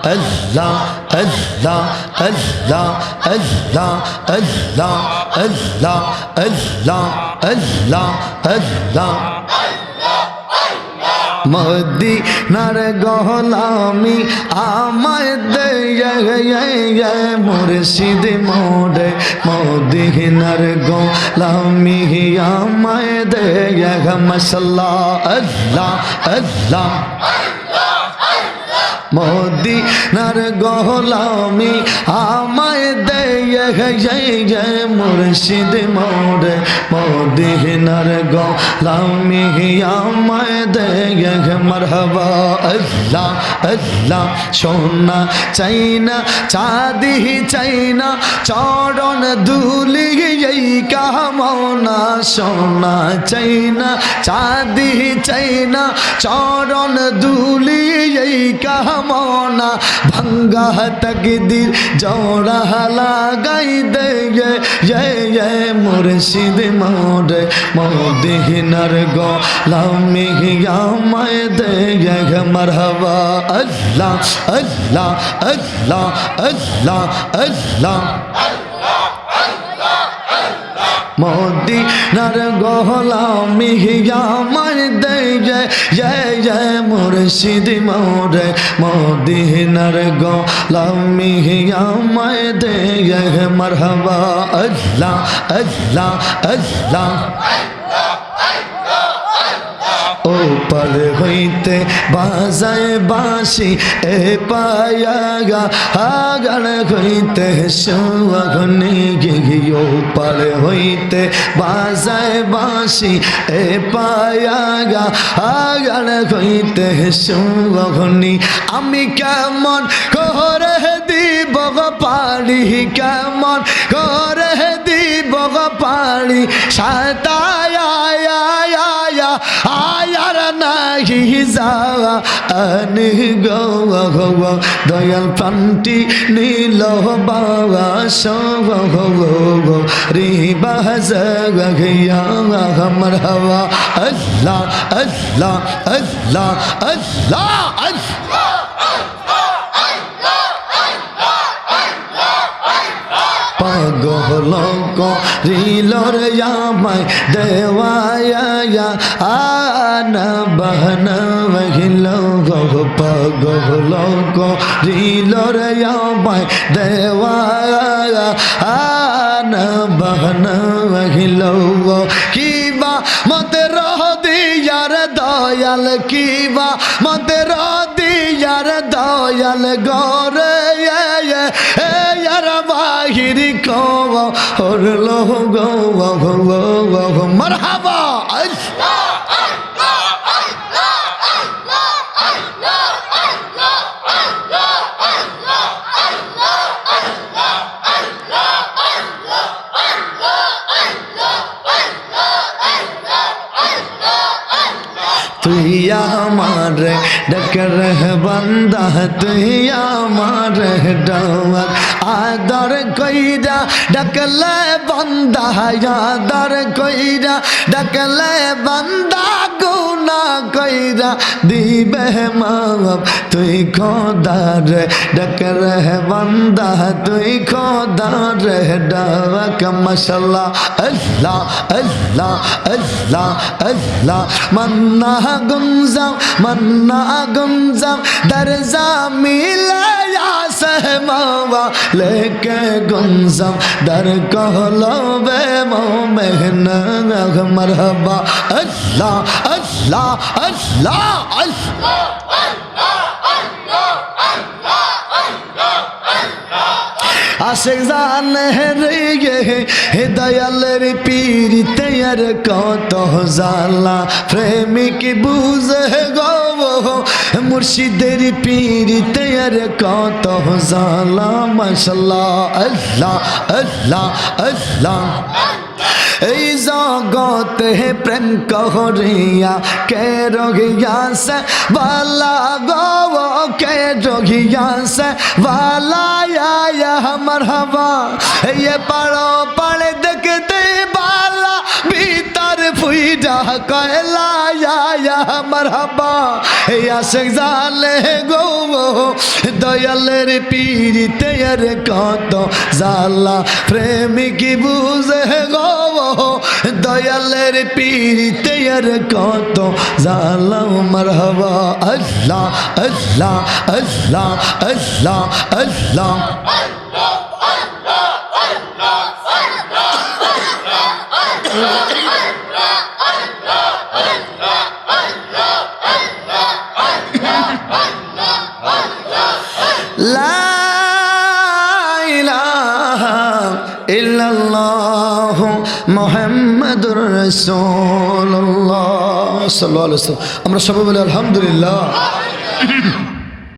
আল্লাহ আল্লাহ আল্লাহ আল্লাহ আল্লাহ আল্লাহ আল্লাহ আল্লাহ আল্লাহ মদিনার গোলামি আমায় দে মুর্শিদ মোরে মদিনার গোলামি আমায় দে মাশাআল্লাহ আল্লাহ আল্লাহ মদিনার গোলামি আমায় দে মুর্শিদ মোরে মদিনার গোলামি আমায় দে মারহাবা আল্লাহ আল্লাহ সোনা চাই না চাঁদি চাই না চরণ ধুলি এই কামনা সোনা চাই না চাঁদি চাই না চরণ ধুলি এই কামনা ভঙ্গা তকদীর জোড়া লাগাই দে মুর্শিদ মোরে মদিনার গোলামি আমায় দে মারহাবা আল্লাহ আল্লাহ আল্লাহ আল্লাহ আল্লাহ মদিনার গোলামি আমায় দে মুর্শিদ মোরে মদিনার গোলামি আমায় দে মারহাবা আল্লাহ আল্লাহ আল্লাহ ऊपर होते बाजाए बासी ए पायागा आगण होते सुवगनी ऊपर होते बाजाए बासी ए पायागा आगण होते सुवगनी आमी केमन करे দিব পারি কেমন করে দিব পারি সাতায়া আয়ার নাহি যাওয়া আনি গো দয়াল প্রান্তি নীল বাবা সব রি বাজগিয়া আমার হওয়া আল্লাহ আল্লাহ আল্লাহ আল্লাহ আল্লাহ পাগল করিলর আমায় দেওয়ায়া আনা বাহানা বহিল গো পাগল করিলর আমায় দেওয়ায়া আনা বাহানা বহিল গো কিবা মতে রদিয়ার দয়াল কিবা মতে রদিয়ার দয়াল গরে বাহিরি কো হরলো গো মারহাবা তুই আমার ডকর বন্দা তুই আমার ডাক আদর কইরা ডকলে বন্দা আদর কইরা ডকলে বন্দা গুনা কইরা দিবে মাপ তুই খোদার ডকর বন্দা তুই খোদার ডাক মাশাআল্লাহ আল্লাহ আল্লাহ আল্লাহ আল্লাহ মান্না গুঞ্জাম দরজা মিলায়া सहमावा लेके गुंजम दर कहलो बे मोमेन मरहबा अल्लाह अल्लाह अल्लाह अल्लाह आशिक जान है रे दयाल रे पीर तैयार कत जाला प्रेमिक बुझ गो मुर्शिदेर पीर तैयार कत जाला माशाल्लाह अल्लाह अल्लाह अल्लाह এই জগতে প্রেম করিয়া কে রহিয়া সে বালা গো কে রহিয়া সে বালা ইয়া মারহাবা এই পাড়ো পাড়ে দেখতে বালা ভিতর ফুইডা কয়লা ইয়া মারহাবা হে আশিক জালে গো দয়ালের পীরিতে আর কত জালা প্রেমিক বুঝে গো দয়ালের পীরিতে আর কত জালা মারহাবা আল্লাহ আল্লাহ আল্লাহ আল্লাহ আল্লাহ লা ইলাহা ইল্লাল্লাহ মুহাম্মাদুর রাসূলুল্লাহ সাল্লাল্লাহু আলাইহি ওয়াসাল্লাম। আমরা সবাই বলি আলহামদুলিল্লাহ।